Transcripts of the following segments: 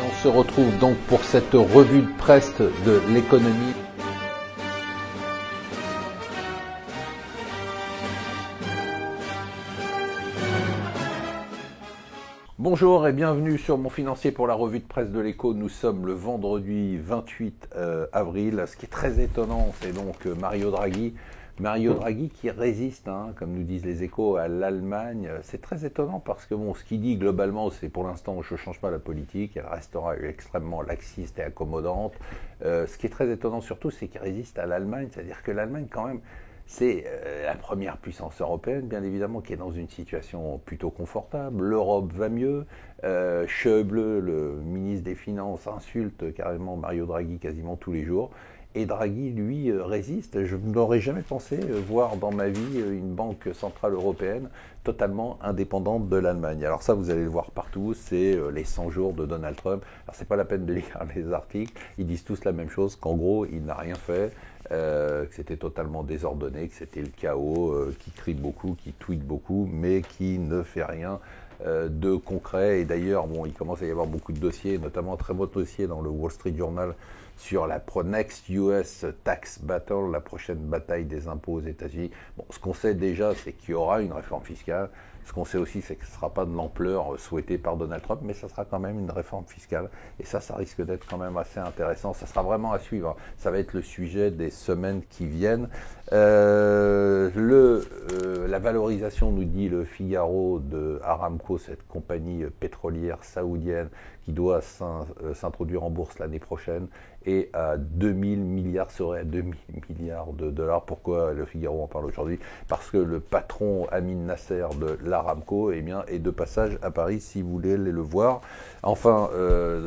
On se retrouve donc pour cette revue de presse de l'économie. Bonjour et bienvenue sur Mon Financier pour la revue de presse de l'Écho. Nous sommes le vendredi 28 avril. Ce qui est très étonnant, c'est donc Mario Draghi. Mario Draghi qui résiste, comme nous disent les Échos, à l'Allemagne. C'est très étonnant parce que ce qu'il dit globalement, c'est pour l'instant, je ne change pas la politique. Elle restera extrêmement laxiste et accommodante. Ce qui est très étonnant surtout, c'est qu'il résiste à l'Allemagne. C'est-à-dire que l'Allemagne, quand même, c'est la première puissance européenne, bien évidemment, qui est dans une situation plutôt confortable. L'Europe va mieux. Schäuble, le ministre des Finances, insulte carrément Mario Draghi quasiment tous les jours. Et Draghi, lui, résiste. Je n'aurais jamais pensé voir dans ma vie une banque centrale européenne totalement indépendante de l'Allemagne. Alors ça, vous allez le voir partout, c'est les 100 jours de Donald Trump. Alors c'est pas la peine de lire les articles, ils disent tous la même chose, qu'en gros, il n'a rien fait, que c'était totalement désordonné, que c'était le chaos, qui crie beaucoup, qui tweet beaucoup, mais qui ne fait rien de concret. Et d'ailleurs, il commence à y avoir beaucoup de dossiers, notamment un très beau dossier dans le Wall Street Journal sur la Next US Tax Battle, la prochaine bataille des impôts aux États-Unis. Ce qu'on sait déjà, c'est qu'il y aura une réforme fiscale. Ce qu'on sait aussi, c'est que ce ne sera pas de l'ampleur souhaitée par Donald Trump, mais ça sera quand même une réforme fiscale. Et ça risque d'être quand même assez intéressant. Ça sera vraiment à suivre. Ça va être le sujet des semaines qui viennent. La valorisation, nous dit le Figaro, de Aramco, cette compagnie pétrolière saoudienne qui doit s'introduire en bourse l'année prochaine, et à 2000 milliards, serait à 2000 milliards de dollars. Pourquoi le Figaro en parle aujourd'hui? Parce que le patron Amin Nasser de l'Aramco est de passage à Paris si vous voulez le voir. Enfin,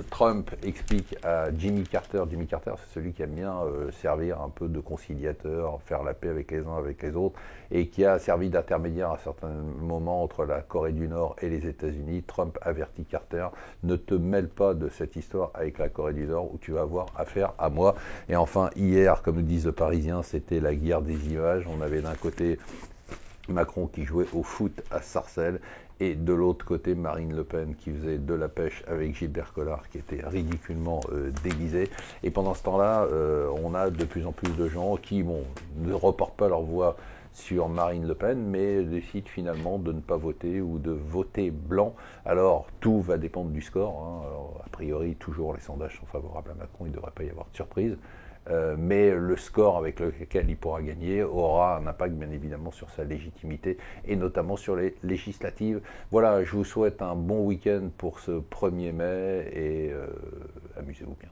Trump explique à Jimmy Carter, c'est celui qui aime bien servir un peu de conciliateur, faire la paix avec les uns avec les autres, et qui a servi d'intermédiaire à certains moments entre la Corée du Nord et les États-Unis. Trump avertit Carter: ne te mêle pas de cette histoire avec la Corée du Nord ou tu vas avoir affaire à moi. Et enfin, hier, comme nous disent le Parisien, c'était la guerre des images. On avait d'un côté Macron qui jouait au foot à Sarcelles, et de l'autre côté Marine Le Pen qui faisait de la pêche avec Gilbert Collard, qui était ridiculement déguisé. Et pendant ce temps-là, on a de plus en plus de gens qui ne reportent pas leur voix sur Marine Le Pen, mais décident finalement de ne pas voter ou de voter blanc. Alors tout va dépendre du score. Alors, a priori, toujours les sondages sont favorables à Macron, il ne devrait pas y avoir de surprise. Mais le score avec lequel il pourra gagner aura un impact bien évidemment sur sa légitimité, et notamment sur les législatives. Voilà, je vous souhaite un bon week-end pour ce 1er mai, et amusez-vous bien.